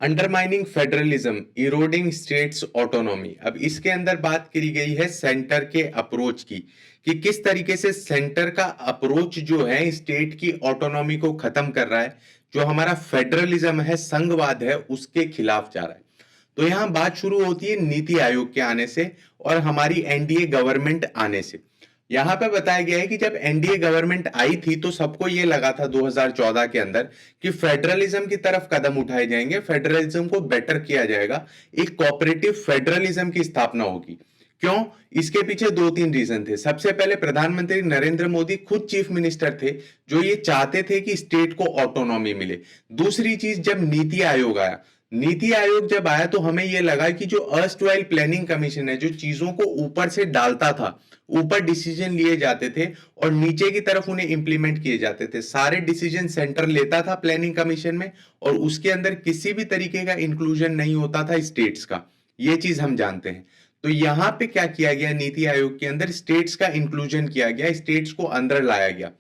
Undermining federalism, eroding states autonomy. अब इसके अंदर बात करी गई है सेंटर के अप्रोच की, कि किस तरीके से सेंटर का अप्रोच जो है स्टेट की ऑटोनॉमी को खत्म कर रहा है, जो हमारा फेडरलिज्म है, संघवाद है, उसके खिलाफ जा रहा है। तो यहां बात शुरू होती है नीति आयोग के आने से और हमारी एनडीए गवर्नमेंट आने से। यहां पे बताया गया है कि जब एनडीए गवर्नमेंट आई थी तो सबको यह लगा था 2014 के अंदर कि फेडरलिज्म की तरफ कदम उठाए जाएंगे, फेडरलिज्म को बेटर किया जाएगा, एक कोऑपरेटिव फेडरलिज्म की स्थापना होगी। क्यों? इसके पीछे दो तीन रीजन थे। सबसे पहले प्रधानमंत्री नरेंद्र मोदी खुद चीफ मिनिस्टर थे जो ये चाहते थे कि स्टेट को ऑटोनॉमी मिले। दूसरी चीज, जब नीति आयोग आया, नीति आयोग जब आया तो हमें यह लगा कि जो अर्स्टवाइल प्लानिंग कमीशन है, जो चीजों को ऊपर से डालता था, ऊपर डिसीजन लिए जाते थे और नीचे की तरफ उन्हें इंप्लीमेंट किए जाते थे, सारे डिसीजन सेंटर लेता था प्लानिंग कमीशन में और उसके अंदर किसी भी तरीके का इंक्लूजन नहीं होता था स्टेट्स का। ये चीज हम जानते हैं। तो यहां पे क्या किया गया, नीति आयोग के अंदर स्टेट्स का इंक्लूजन किया गया, स्टेट्स को अंदर लाया गया।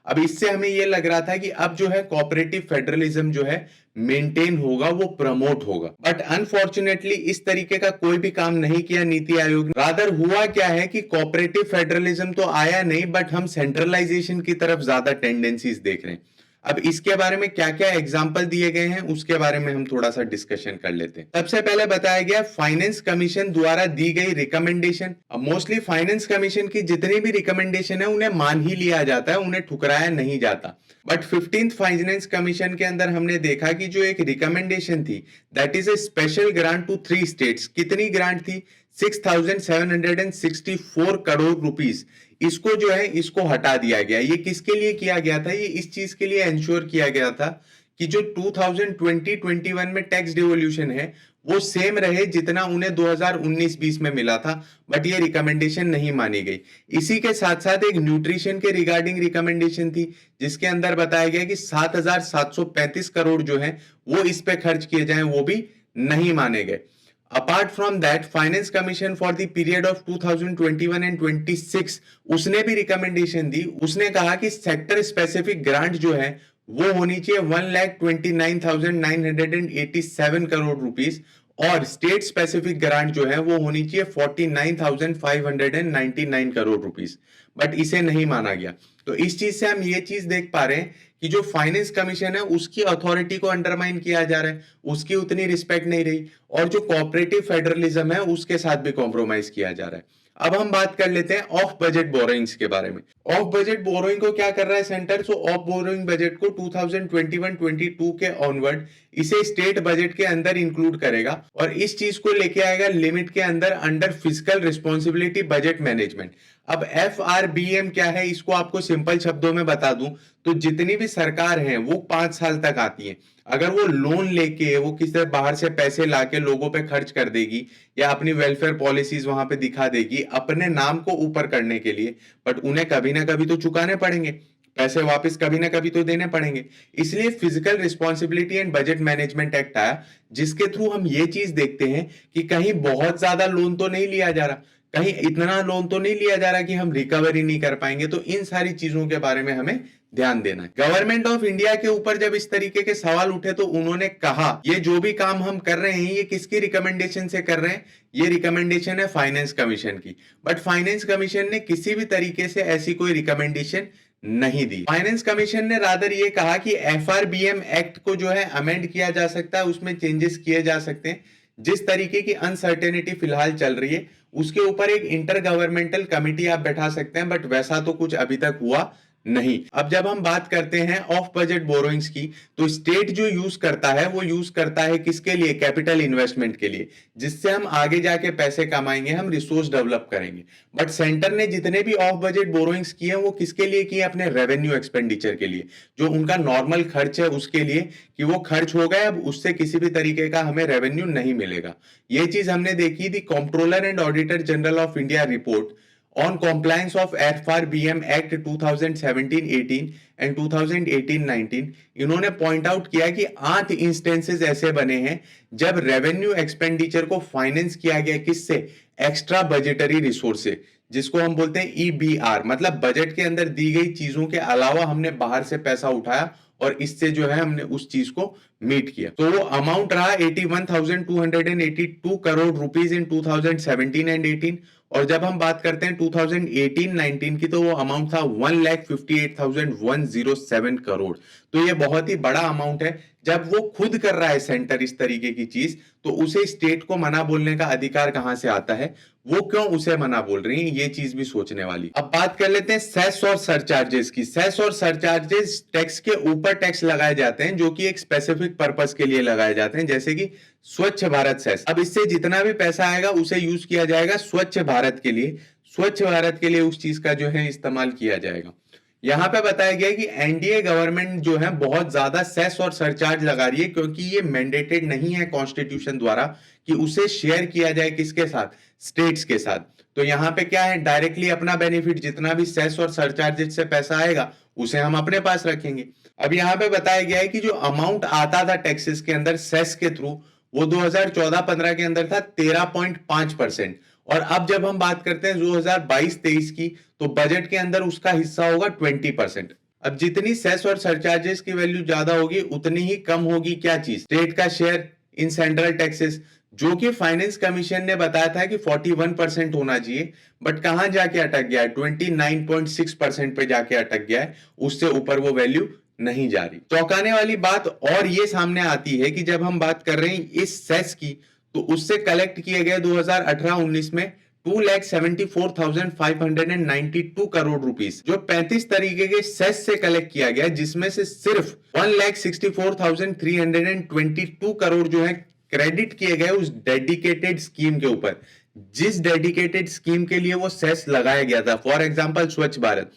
अब इससे हमें यह लग रहा था कि अब जो है कोऑपरेटिव फेडरलिज्म जो है मेंटेन होगा, वो प्रमोट होगा। बट अनफॉर्चुनेटली इस तरीके का कोई भी काम नहीं किया नीति आयोग ने। रादर हुआ क्या है कि कोऑपरेटिव फेडरलिज्म तो आया नहीं, बट हम सेंट्रलाइजेशन की तरफ ज्यादा टेंडेंसीज देख रहे हैं। अब इसके बारे में क्या क्या एग्जाम्पल दिए गए हैं उसके बारे में हम थोड़ा सा डिस्कशन कर लेते हैं। सबसे पहले बताया गया फाइनेंस कमीशन द्वारा दी गई रिकमेंडेशन। अब मोस्टली फाइनेंस कमीशन की जितनी भी रिकमेंडेशन है उन्हें मान ही लिया जाता है, उन्हें ठुकराया नहीं जाता। बट 15th फाइनेंस कमीशन के अंदर हमने देखा कि जो एक रिकमेंडेशन थी, that is a special grant to 3 states. कितनी ग्रांट थी? 6,764 करोड़ रुपीस। इसको जो है इसको हटा दिया गया। ये किसके लिए किया गया था? ये इस चीज के लिए इंश्योर किया गया था कि जो 2020-21 में टैक्स डिवोल्यूशन है वो सेम रहे जितना उन्हें 2019-20 में मिला था। बट ये रिकमेंडेशन नहीं मानी गई। इसी के साथ साथ एक न्यूट्रिशन के रिगार्डिंग रिकमेंडेशन थी जिसके अंदर बताया गया कि 7,735 करोड़ जो है वो इस पे खर्च किए जाएं, वो भी नहीं माने गए। Apart from that, finance commission for the period of 2021 and 26 उसने भी रिकमेंडेशन दी। उसने कहा कि सेक्टर स्पेसिफिक ग्रांट जो है वो होनी चाहिए 1,29,987 करोड़ रुपीस और स्टेट स्पेसिफिक ग्रांट जो है वो होनी चाहिए 49,599 करोड़ रुपीस। बट इसे नहीं माना गया। तो इस चीज से हम ये चीज देख पा रहे हैं कि जो फाइनेंस कमीशन है उसकी अथॉरिटी को अंडरमाइन किया जा रहा है, उसकी उतनी रिस्पेक्ट नहीं रही और जो कोऑपरेटिव फेडरलिज्म है उसके साथ भी कॉम्प्रोमाइज किया जा रहा है। अब हम बात कर लेते हैं ऑफ बजट बोरोइंग्स के बारे में। ऑफ बजट बोरोइंग को क्या कर रहा है centre? So of borrowing budget को 2021-22 के ऑनवर्ड इसे स्टेट बजट के अंदर इंक्लूड करेगा और इस चीज को लेके आएगा लिमिट के अंदर under physical responsibility budget management. अब FRBM क्या है, इसको आपको सिंपल शब्दों में बता दूं तो जितनी भी सरकार है वो 5 साल तक आती है। अगर वो लोन लेके वो किसी बाहर से पैसे लाके लोगों पे खर्च कर देगी या अपनी वेलफेयर पॉलिसीज वहां पे दिखा देगी अपने नाम को ऊपर करने के लिए, बट उन्हें कभी ना कभी तो चुकाने पड़ेंगे पैसे, वापस कभी ना कभी तो देने पड़ेंगे। इसलिए physical responsibility and budget management act आया जिसके थ्रू हम ये चीज देखते हैं कि कहीं बहुत ज्यादा लोन तो नहीं लिया जा रहा, कहीं इतना लोन तो नहीं लिया जा रहा कि हम रिकवरी नहीं कर पाएंगे। तो इन सारी चीजों के बारे में हमें ध्यान देना है। गवर्नमेंट ऑफ इंडिया के ऊपर जब इस तरीके के सवाल उठे तो उन्होंने कहा ये जो भी काम हम कर रहे हैं ये किसकी रिकमेंडेशन से कर रहे हैं? ये रिकमेंडेशन है फाइनेंस कमीशन की। बट फाइनेंस कमीशन ने किसी भी तरीके से ऐसी कोई रिकमेंडेशन नहीं दी। फाइनेंस कमीशन ने रादर ये कहा कि FRBM एक्ट को जो है अमेंड किया जा सकता है, उसमें चेंजेस किए जा सकते हैं। जिस तरीके की अनसर्टेनिटी फिलहाल चल रही है उसके ऊपर एक इंटर गवर्नमेंटल कमिटी आप बैठा सकते हैं, बट वैसा तो कुछ अभी तक हुआ नहीं। अब जब हम बात करते हैं ऑफ बजट बोरोइंग्स की तो स्टेट जो यूज करता है वो यूज करता है किसके लिए? कैपिटल इन्वेस्टमेंट के लिए, जिससे हम आगे जाके पैसे कमाएंगे, हम रिसोर्स डेवलप करेंगे। बट सेंटर ने जितने भी ऑफ बजट बोरोइंग्स किए वो किसके लिए किए? अपने रेवेन्यू एक्सपेंडिचर के लिए, जो उनका नॉर्मल खर्च है उसके लिए, कि वो खर्च हो गए, अब उससे किसी भी तरीके का हमें रेवेन्यू नहीं मिलेगा। ये चीज हमने देखी थी controller and auditor general of India report on compliance of FRBM Act 2017-18 and 2018-19। इन्होंने पॉइंट आउट किया कि 8 इंस्टेंसेस ऐसे बने हैं जब रेवेन्यू एक्सपेंडिचर को फाइनेंस किया गया किससे? एक्स्ट्रा बजटरी रिसोर्स से, जिसको हम बोलते हैं EBR, मतलब बजट के अंदर दी गई चीजों के अलावा हमने बाहर से पैसा उठाया और इससे जो है हमने उस चीज को मीट किया। तो वो अमाउंट रहा 81,282 करोड़ रुपीज इन 2017 एंड 18। और जब हम बात करते हैं 2018-19 की, तो वो अमाउंट था 1,58,107 करोड़। तो ये बहुत ही बड़ा अमाउंट है। जब वो खुद कर रहा है सेंटर इस तरीके की चीज, तो उसे स्टेट को मना बोलने का अधिकार कहां से आता है? वो क्यों उसे मना बोल रही है, ये चीज भी सोचने वाली। अब बात कर लेते हैं सेस और सरचार्जेस की। सेस और सरचार्जेस टैक्स के ऊपर टैक्स लगाए जाते हैं, जो कि एक स्पेसिफिक पर्पस के लिए लगाए जाते हैं, जैसे कि स्वच्छ भारत सेस। अब इससे जितना भी पैसा आएगा उसे यूज किया जाएगा स्वच्छ भारत के लिए। स्वच्छ भारत के लिए उस चीज का जो है इस्तेमाल किया जाएगा। यहां पे बताया गया है कि एनडीए गवर्नमेंट जो है बहुत ज्यादा सेस और सरचार्ज लगा रही है, क्योंकि ये मैंडेटेड नहीं है कॉन्स्टिट्यूशन द्वारा कि उसे शेयर किया जाए किसके साथ? स्टेट्स के साथ। तो यहाँ पे क्या है, डायरेक्टली अपना बेनिफिट, जितना भी सेस और सरचार्जेस से पैसा आएगा उसे हम अपने पास रखेंगे। अब यहाँ पे बताया गया है कि जो अमाउंट आता था टैक्सेस के अंदर सेस के थ्रू, वो 2014-15 के अंदर था 13.5%। और अब जब हम बात करते हैं 2022-23 की, तो बजट के अंदर उसका हिस्सा होगा 20%। अब जितनी सेस और सरचार्जेस की वैल्यू ज्यादा होगी, उतनी ही कम होगी क्या चीज? स्टेट का शेयर इन सेंट्रल टैक्सेस, जो कि फाइनेंस कमीशन ने बताया था कि 41% होना चाहिए, बट कहां जाके अटक गया है? 29.6% पे जाके अटक गया है। उससे ऊपर वो वैल्यू नहीं जा रही। चौंकाने वाली बात और ये सामने आती है कि जब हम बात कर रहे हैं इस सेस की, तो उससे कलेक्ट किए गए 2018-19 में 2,74,592 करोड़ रुपीस, जो 35 तरीके के सेस से कलेक्ट किया गया, जिसमें से सिर्फ 1,64,322 करोड़ जो है क्रेडिट किए गए उस डेडिकेटेड स्कीम के ऊपर, जिस डेडिकेटेड स्कीम के लिए वो सेस लगाया गया था। फॉर एग्जांपल स्वच्छ भारत,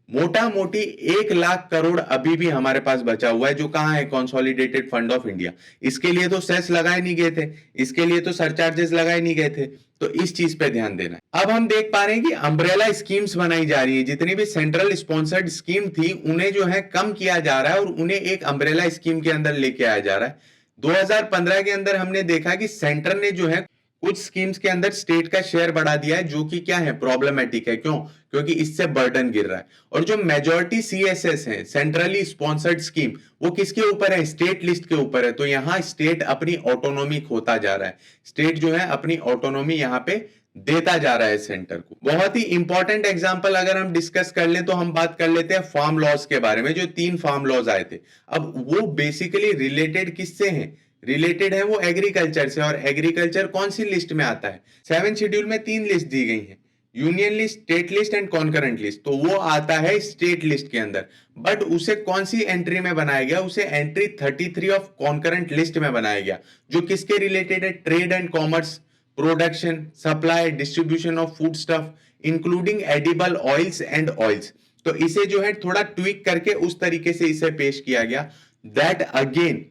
मोटा मोटी 1 लाख करोड़ अभी भी हमारे पास बचा हुआ है, जो कहां है? Consolidated fund of India. इसके लिए तो सेस लगाए नहीं गए थे, इसके लिए तो सरचार्जेस लगाए नहीं गए थे। तो इस चीज पे ध्यान देना है। अब हम देख पा रहे हैं कि अम्ब्रेला स्कीम्स बनाई जा रही है। जितनी भी सेंट्रल स्पॉन्सर्ड स्कीम थी, उन्हें जो है कम किया जा रहा है और उन्हें एक अम्ब्रेला स्कीम के अंदर लेके आया जा रहा है। 2015 के अंदर हमने देखा कि सेंटर ने जो है कुछ स्कीम्स के अंदर स्टेट का शेयर बढ़ा दिया है, जो कि क्या है? प्रॉब्लमेटिक है। क्यों? क्योंकि इससे बर्डन गिर रहा है। और जो मेजॉरिटी सीएसएस है, सेंट्रली स्पॉन्सर्ड स्कीम, वो किसके ऊपर है? स्टेट लिस्ट के ऊपर है। तो यहां स्टेट अपनी ऑटोनॉमी खोता जा रहा है। स्टेट जो है अपनी ऑटोनॉमी यहां पे देता जा रहा है सेंटर को। बहुत ही इंपॉर्टेंट एग्जांपल अगर हम डिस्कस कर लें, तो हम बात कर लेते हैं फार्म लॉज के बारे में। जो 3 फार्म लॉज आए थे, अब वो बेसिकली रिलेटेड किससे हैं? रिलेटेड है वो एग्रीकल्चर से। और एग्रीकल्चर कौन सी लिस्ट में आता है? 7 शेड्यूल में 3 लिस्ट दी गई है, union list, state list and concurrent list. तो वो आता है स्टेट लिस्ट के अंदर, बट उसे कौन सी एंट्री में बनाया गया? उसे एंट्री 33 ऑफ कॉन्करेंट लिस्ट में बनाया गया, जो किसके रिलेटेड है? Trade and commerce, production, supply, distribution of food stuff, including edible oils and oils. तो इसे जो है थोड़ा ट्विक करके उस तरीके से इसे पेश किया गया, that again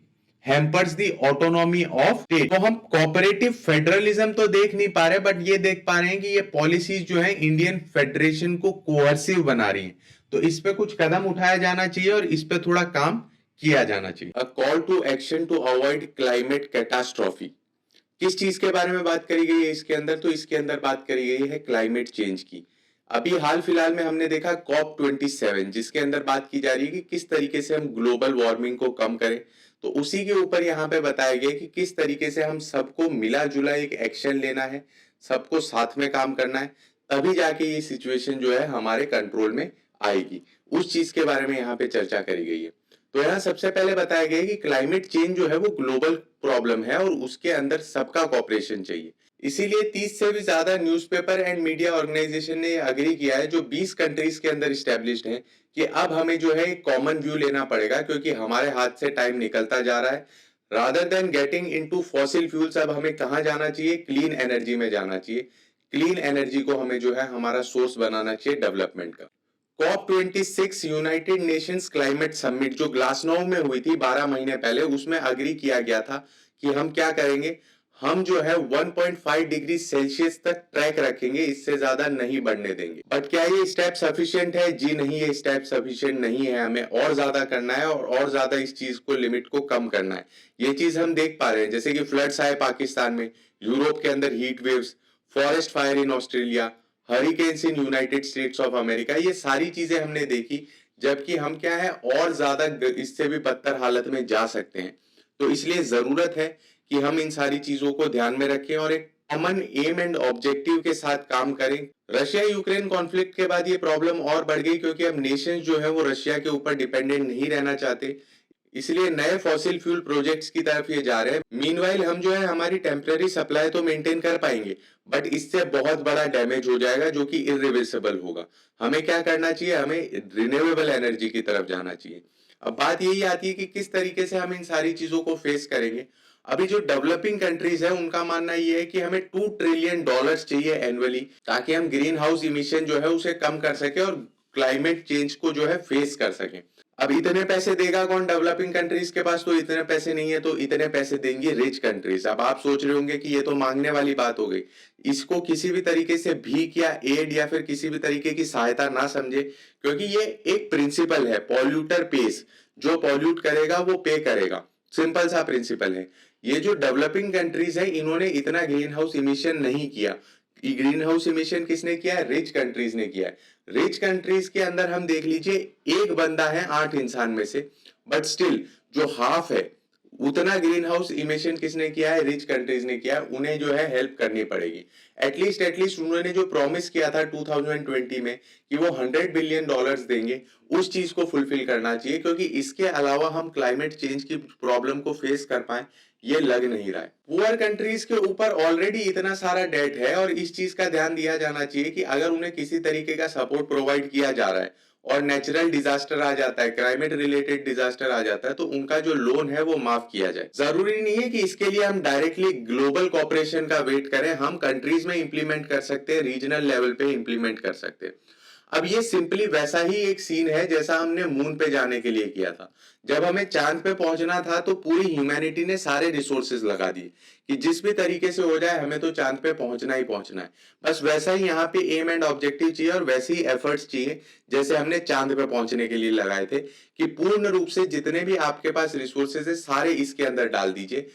hampers the autonomy of state. तो हम कोऑपरेटिव फेडरलिज्म तो देख नहीं पा रहे, बट ये देख पा रहे हैं कि ये पॉलिसीज जो है इंडियन फेडरेशन को कोअर्सिव बना रही हैं। तो इस पे कुछ कदम उठाया जाना चाहिए और इस पे थोड़ा काम किया जाना चाहिए। A call to action to avoid climate catastrophe. किस चीज के बारे में बात करी गई है इसके अंदर? तो इसके अंदर बात करी गई है क्लाइमेट चेंज की। अभी हाल फिलहाल में हमने देखा COP27, जिसके अंदर बात की जा रही है कि किस तरीके से हम ग्लोबल वार्मिंग को कम करें। तो उसी के ऊपर यहाँ पे बताया गया कि किस तरीके से हम सबको मिला जुला एक एक्शन लेना है, सबको साथ में काम करना है, तभी जाके ये सिचुएशन जो है हमारे कंट्रोल में आएगी। उस चीज के बारे में यहाँ पे चर्चा करी गई है। तो यहाँ सबसे पहले बताया गया है कि क्लाइमेट चेंज जो है वो ग्लोबल प्रॉब्लम है और उसके अंदर सबका कॉपरेशन चाहिए। इसीलिए 30 से भी ज्यादा न्यूज़पेपर एंड मीडिया ऑर्गेनाइजेशन ने अग्री किया है, जो 20 कंट्रीज के अंदर स्टैब्लिश्ड हैं, कि अब हमें जो है एक कॉमन व्यू लेना पड़ेगा, क्योंकि हमारे हाथ से टाइम निकलता जा रहा है। Rather than getting into fossil fuels, अब हमें कहाँ जाना चाहिए? क्लीन एनर्जी में जाना चाहिए। क्लीन एनर्जी को हमें जो है हमारा सोर्स बनाना चाहिए डेवलपमेंट का। COP26 United Nations climate summit, जो ग्लासगो में हुई थी 12 महीने पहले, उसमें अग्री किया गया था कि हम क्या करेंगे? हम जो है 1.5 डिग्री सेल्सियस तक ट्रैक रखेंगे, इससे ज्यादा नहीं बढ़ने देंगे। बट क्या ये स्टेप सफिशिएंट है? जी नहीं, ये स्टेप सफिशिएंट नहीं है। हमें और ज्यादा करना है और ज्यादा इस चीज को, लिमिट को कम करना है। ये चीज हम देख पा रहे हैं, जैसे कि फ्लड्स आए पाकिस्तान में, यूरोप के अंदर heat waves, forest fire in Australia, hurricanes in United states of America. ये सारी चीजें हमने देखी, जबकि हम क्या है और ज्यादा इससे भी बदतर हालत में जा सकते हैं। तो इसलिए जरूरत है कि हम इन सारी चीजों को ध्यान में रखें और एक कॉमन एम एंड ऑब्जेक्टिव के साथ काम करें। रशिया यूक्रेन कॉन्फ्लिक्ट के बाद ये प्रॉब्लम और बढ़ गई, क्योंकि अब नेशंस जो है वो रशिया के ऊपर डिपेंडेंट नहीं रहना चाहते, इसलिए नए फॉसिल फ्यूल प्रोजेक्ट्स की तरफ ये जा रहे हैं। मीनवाइल हम जो है हमारी टेम्पररी सप्लाई तो मेंटेन कर पाएंगे, बट इससे बहुत बड़ा डैमेज हो जाएगा जो कि इरिवर्सिबल होगा। हमें क्या करना चाहिए, हमें रिन्यूएबल एनर्जी की तरफ जाना चाहिए। अब बात यही आती है कि किस तरीके से हम इन सारी चीजों को फेस करेंगे। अभी जो डेवलपिंग कंट्रीज है उनका मानना ये है कि हमें $2 ट्रिलियन चाहिए एनुअली, ताकि हम ग्रीन हाउस इमिशन जो है उसे कम कर सके और क्लाइमेट चेंज को जो है फेस कर सके। अब इतने पैसे देगा कौन, डेवलपिंग कंट्रीज के पास तो इतने पैसे नहीं है, तो इतने पैसे देंगी रिच कंट्रीज। अब आप सोच रहे होंगे कि ये तो मांगने वाली बात हो गई, इसको किसी भी तरीके से भीख या एड या फिर किसी भी तरीके की सहायता ना समझे, क्योंकि ये एक प्रिंसिपल है, पॉल्यूटर पेस। जो पॉल्यूट करेगा वो पे करेगा, सिंपल सा प्रिंसिपल है। ये जो डेवलपिंग कंट्रीज है इन्होंने इतना ग्रीन हाउस इमिशन नहीं किया। ग्रीन हाउस इमिशन किसने किया है, रिच कंट्रीज ने किया है। रिच कंट्रीज के अंदर हम देख लीजिए एक बंदा है 8 इंसान में से, बट स्टिल जो हाफ है उतना ग्रीन हाउस इमिशन किसने किया है, रिच कंट्रीज ने किया है। उन्हें जो है हेल्प करनी पड़ेगी। एटलीस्ट उन्होंने जो प्रॉमिस किया था 2020 में कि वो $100 बिलियन देंगे, उस चीज को फुलफिल करना चाहिए, क्योंकि इसके अलावा हम क्लाइमेट चेंज की प्रॉब्लम को फेस कर पाए ये लग नहीं रहा है। पुअर कंट्रीज के ऊपर ऑलरेडी इतना सारा डेट है और इस चीज का ध्यान दिया जाना चाहिए कि अगर उन्हें किसी तरीके का सपोर्ट प्रोवाइड किया जा रहा है और नेचुरल डिजास्टर आ जाता है, क्लाइमेट रिलेटेड डिजास्टर आ जाता है, तो उनका जो लोन है वो माफ किया जाए। जरूरी नहीं है कि इसके लिए हम डायरेक्टली ग्लोबल कॉपरेशन का वेट करें, हम कंट्रीज में इंप्लीमेंट कर सकते हैं, रीजनल लेवल पे इंप्लीमेंट कर सकते हैं। अब ये सिंपली वैसा ही एक सीन है जैसा हमने मून पे जाने के लिए किया था। जब हमें चांद पे पहुंचना था तो पूरी ह्यूमैनिटी ने सारे रिसोर्सेज लगा दिए कि जिस भी तरीके से हो जाए हमें तो चांद पे पहुंचना ही पहुंचना है। बस वैसा ही यहाँ पे एम एंड ऑब्जेक्टिव चाहिए और वैसे ही एफर्ट्स चाहिए जैसे हमने चांद पे पहुंचने के लिए लगाए थे, कि पूर्ण रूप से जितने भी आपके पास रिसोर्सेज है सारे इसके अंदर डाल दीजिए,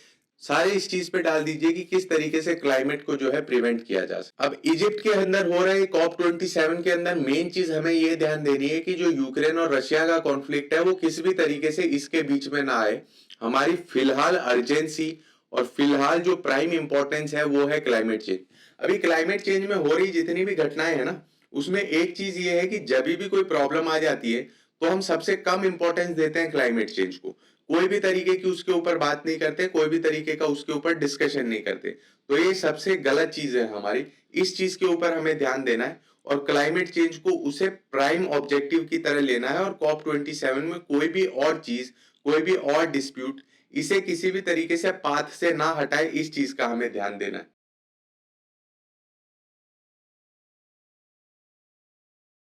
सारे इस चीज पे डाल दीजिए कि किस तरीके से क्लाइमेट को जो है प्रिवेंट किया जा सके। अब इजिप्ट के अंदर हो रहे COP27 के अंदर मेन चीज हमें ये ध्यान देनी है कि जो यूक्रेन और रशिया का कॉन्फ्लिक्ट है वो किसी भी तरीके से इसके बीच में ना आए। हमारी फिलहाल अर्जेंसी और फिलहाल जो प्राइम इंपॉर्टेंस है वो है क्लाइमेट चेंज। अभी क्लाइमेट चेंज में हो रही जितनी भी घटनाएं है ना, उसमें एक चीज ये है कि जब भी कोई प्रॉब्लम आ जाती है तो हम सबसे कम इंपॉर्टेंस देते हैं क्लाइमेट चेंज को, कोई भी तरीके की उसके ऊपर बात नहीं करते, कोई भी तरीके का उसके ऊपर डिस्कशन नहीं करते। तो ये सबसे गलत चीज है हमारी, इस चीज के ऊपर हमें ध्यान देना है और क्लाइमेट चेंज को उसे प्राइम ऑब्जेक्टिव की तरह लेना है। और COP27 में कोई भी और चीज, कोई भी और डिस्प्यूट इसे किसी भी तरीके से पाथ से ना हटाए, इस चीज का हमें ध्यान देना है।